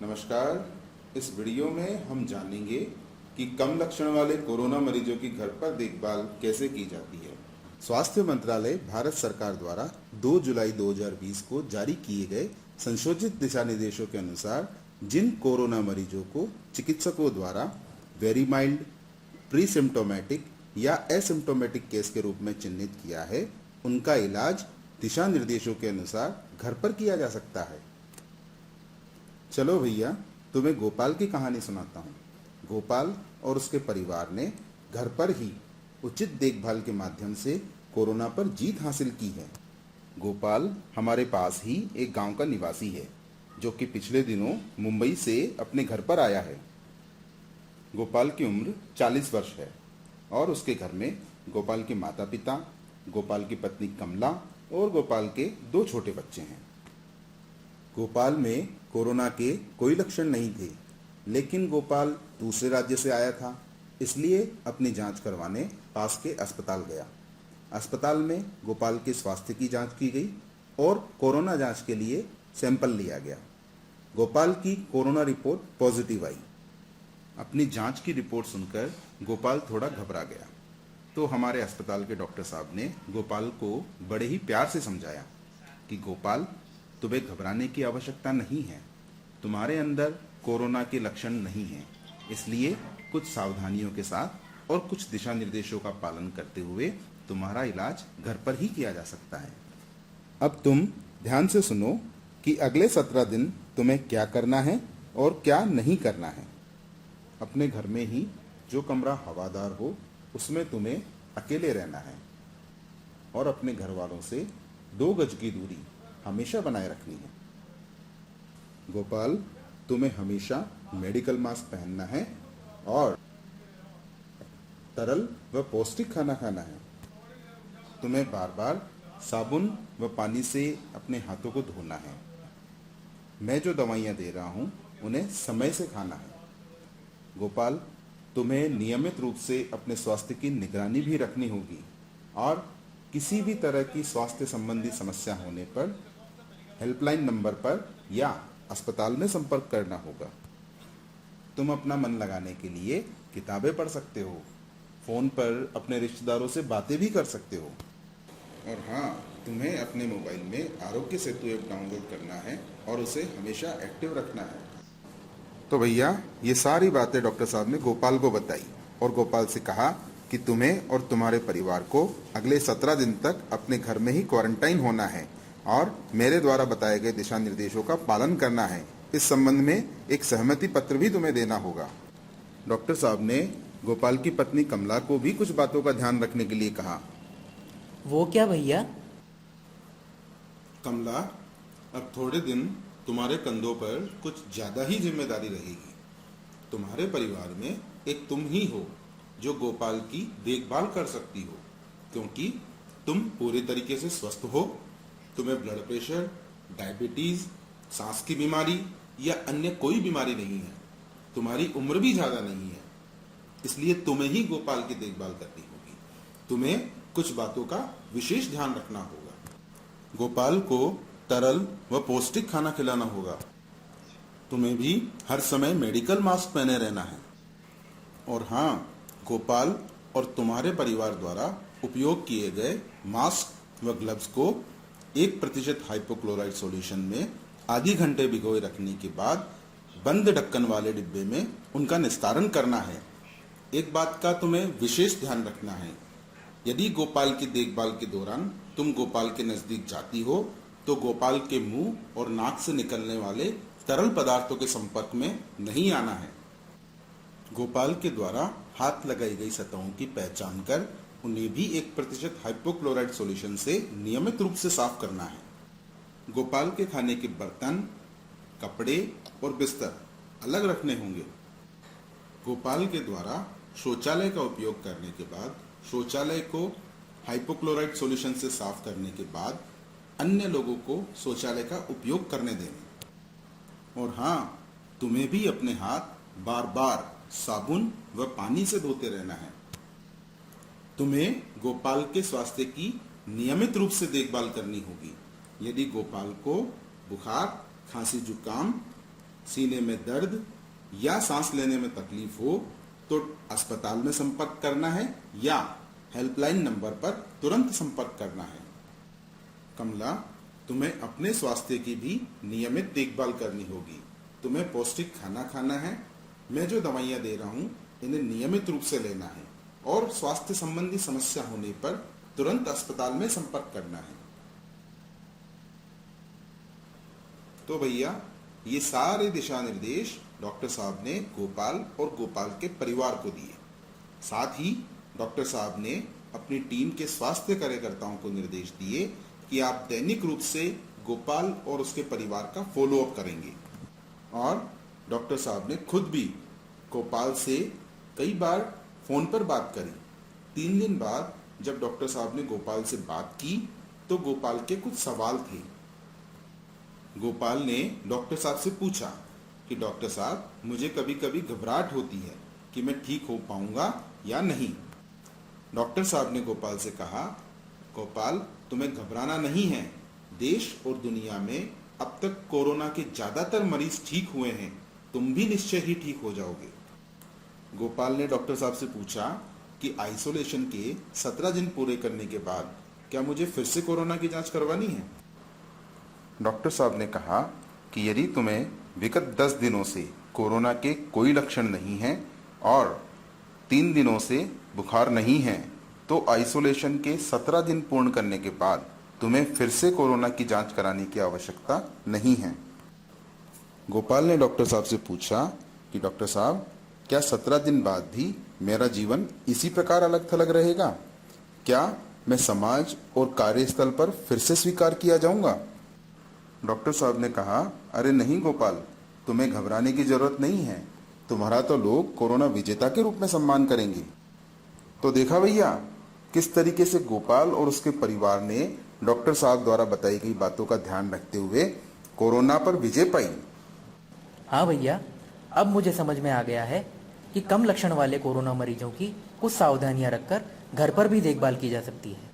नमस्कार। इस वीडियो में हम जानेंगे कि कम लक्षण वाले कोरोना मरीजों की घर पर देखभाल कैसे की जाती है। स्वास्थ्य मंत्रालय भारत सरकार द्वारा 2 जुलाई 2020 को जारी किए गए संशोधित दिशा निर्देशों के अनुसार जिन कोरोना मरीजों को चिकित्सकों द्वारा वेरी माइल्ड, प्री सिम्टोमेटिक या एसिम्टोमेटिक केस के रूप में चिन्हित किया है, उनका इलाज दिशा निर्देशों के अनुसार घर पर किया जा सकता है। चलो भैया, तुम्हें गोपाल की कहानी सुनाता हूँ। गोपाल और उसके परिवार ने घर पर ही उचित देखभाल के माध्यम से कोरोना पर जीत हासिल की है। गोपाल हमारे पास ही एक गांव का निवासी है, जो कि पिछले दिनों मुंबई से अपने घर पर आया है। गोपाल की उम्र 40 वर्ष है और उसके घर में गोपाल के माता पिता, गोपाल की पत्नी कमला और गोपाल के 2 छोटे बच्चे हैं। गोपाल में कोरोना के कोई लक्षण नहीं थे, लेकिन गोपाल दूसरे राज्य से आया था, इसलिए अपनी जांच करवाने पास के अस्पताल गया। अस्पताल में गोपाल के स्वास्थ्य की जांच की गई और कोरोना जांच के लिए सैंपल लिया गया। गोपाल की कोरोना रिपोर्ट पॉजिटिव आई। अपनी जांच की रिपोर्ट सुनकर गोपाल थोड़ा घबरा गया, तो हमारे अस्पताल के डॉक्टर साहब ने गोपाल को बड़े ही प्यार से समझाया कि गोपाल, तुम्हें घबराने की आवश्यकता नहीं है। तुम्हारे अंदर कोरोना के लक्षण नहीं हैं, इसलिए कुछ सावधानियों के साथ और कुछ दिशा निर्देशों का पालन करते हुए तुम्हारा इलाज घर पर ही किया जा सकता है। अब तुम ध्यान से सुनो कि अगले 17 दिन तुम्हें क्या करना है और क्या नहीं करना है। अपने घर में ही जो कमरा हवादार हो, उसमें तुम्हें अकेले रहना है और अपने घर वालों से 2 गज की दूरी हमेशा बनाए रखनी है। गोपाल, तुम्हें हमेशा मेडिकल मास्क पहनना है और तरल व पौष्टिक खाना खाना है। तुम्हें बार बार साबुन व पानी से अपने हाथों को धोना है। मैं जो दवाइयाँ दे रहा हूँ, उन्हें समय से खाना है। गोपाल, तुम्हें नियमित रूप से अपने स्वास्थ्य की निगरानी भी रखनी होगी और किसी भी तरह की स्वास्थ्य संबंधी समस्या होने पर हेल्पलाइन नंबर पर या अस्पताल में संपर्क करना होगा। तुम अपना मन लगाने के लिए किताबें पढ़ सकते हो, फोन पर अपने रिश्तेदारों से बातें भी कर सकते हो। और हाँ, तुम्हें अपने मोबाइल में आरोग्य सेतु ऐप डाउनलोड करना है और उसे हमेशा एक्टिव रखना है। तो भैया, ये सारी बातें डॉक्टर साहब ने गोपाल को बताई और गोपाल से कहा कि तुम्हें और तुम्हारे परिवार को अगले 17 दिन तक अपने घर में ही क्वारंटाइन होना है और मेरे द्वारा बताए गए दिशा निर्देशों का पालन करना है। इस संबंध में एक सहमति पत्र भी तुम्हें देना होगा। डॉक्टर साहब ने गोपाल की पत्नी कमला को भी कुछ बातों का ध्यान रखने के लिए कहा। वो क्या भैया? कमला, अब थोड़े दिन तुम्हारे कंधों पर कुछ ज्यादा ही जिम्मेदारी रहेगी। तुम्हारे परिवार में एक तुम ही हो जो गोपाल की देखभाल कर सकती हो, क्योंकि तुम पूरे तरीके से स्वस्थ हो। तुम्हें ब्लड प्रेशर, डायबिटीज, सांस की बीमारी या अन्य कोई बीमारी नहीं है। तुम्हारी उम्र भी ज्यादा नहीं है, इसलिए तुम्हें ही गोपाल की देखभाल करनी होगी। तुम्हें कुछ बातों का विशेष ध्यान रखना होगा। गोपाल को तरल व पौष्टिक खाना खिलाना होगा। तुम्हें भी हर समय मेडिकल मास्क पहने रहना है। और हाँ, गोपाल और तुम्हारे परिवार द्वारा उपयोग किए गए मास्क व ग्लव्स को 1% हाइपोक्लोराइड सॉल्यूशन में आधे घंटे भिगोए रखने के बाद बंद ढक्कन वाले डिब्बे में उनका निस्तारण करना है। एक बात का तुम्हें विशेष ध्यान रखना है, यदि गोपाल की देखभाल के दौरान तुम गोपाल के नजदीक जाती हो तो गोपाल के मुंह और नाक से निकलने वाले तरल पदार्थों के संपर्क में नहीं आना है। गोपाल के द्वारा हाथ लगाई गई सतहों की पहचान कर उन्हें भी 1% हाइपोक्लोराइड सॉल्यूशन से नियमित रूप से साफ करना है। गोपाल के खाने के बर्तन, कपड़े और बिस्तर अलग रखने होंगे। गोपाल के द्वारा शौचालय का उपयोग करने के बाद शौचालय को हाइपोक्लोराइड सॉल्यूशन से साफ करने के बाद अन्य लोगों को शौचालय का उपयोग करने देंगे। और हाँ, तुम्हें भी अपने हाथ बार बार साबुन व पानी से धोते रहना है। तुम्हें गोपाल के स्वास्थ्य की नियमित रूप से देखभाल करनी होगी। यदि गोपाल को बुखार, खांसी, जुकाम सीने में दर्द या सांस लेने में तकलीफ हो तो अस्पताल में संपर्क करना है या हेल्पलाइन नंबर पर तुरंत संपर्क करना है। कमला, तुम्हें अपने स्वास्थ्य की भी नियमित देखभाल करनी होगी। तुम्हें पौष्टिक खाना खाना है। मैं जो दवाइयाँ दे रहा हूँ इन्हें नियमित रूप से लेना है और स्वास्थ्य संबंधी समस्या होने पर तुरंत अस्पताल में संपर्क करना है। तो भैया, ये सारे दिशा निर्देश डॉक्टर साहब ने गोपाल और गोपाल के परिवार को दिए। साथ ही डॉक्टर साहब ने अपनी टीम के स्वास्थ्य कार्यकर्ताओं को निर्देश दिए कि आप दैनिक रूप से गोपाल और उसके परिवार का फॉलोअप करेंगे। और डॉक्टर साहब ने खुद भी गोपाल से कई बार फोन पर बात करी। 3 दिन बाद जब डॉक्टर साहब ने गोपाल से बात की तो गोपाल के कुछ सवाल थे। गोपाल ने डॉक्टर साहब से पूछा कि डॉक्टर साहब, मुझे कभी कभी घबराहट होती है कि मैं ठीक हो पाऊंगा या नहीं। डॉक्टर साहब ने गोपाल से कहा, गोपाल, तुम्हें घबराना नहीं है। देश और दुनिया में अब तक कोरोना के ज्यादातर मरीज ठीक हुए हैं। तुम भी निश्चय ही ठीक हो जाओगे। गोपाल ने डॉक्टर साहब से पूछा कि आइसोलेशन के 17 दिन पूरे करने के बाद क्या मुझे फिर से कोरोना की जांच करवानी है। डॉक्टर साहब ने कहा कि यदि तुम्हें विगत 10 दिनों से कोरोना के कोई लक्षण नहीं हैं और 3 दिनों से बुखार नहीं है तो आइसोलेशन के 17 दिन पूर्ण करने के बाद तुम्हें फिर से कोरोना की जांच कराने की आवश्यकता नहीं है। गोपाल ने डॉक्टर साहब से पूछा कि डॉक्टर साहब, क्या 17 दिन बाद भी मेरा जीवन इसी प्रकार अलग थलग रहेगा? क्या मैं समाज और कार्यस्थल पर फिर से स्वीकार किया जाऊंगा? डॉक्टर साहब ने कहा, अरे नहीं गोपाल, तुम्हें घबराने की जरूरत नहीं है। तुम्हारा तो लोग कोरोना विजेता के रूप में सम्मान करेंगे। तो देखा भैया, किस तरीके से गोपाल और उसके परिवार ने डॉक्टर साहब द्वारा बताई गई बातों का ध्यान रखते हुए कोरोना पर विजय पाई। हाँ भैया, अब मुझे समझ में आ गया है कि कम लक्षण वाले कोरोना मरीजों की कुछ सावधानियां रखकर घर पर भी देखभाल की जा सकती है।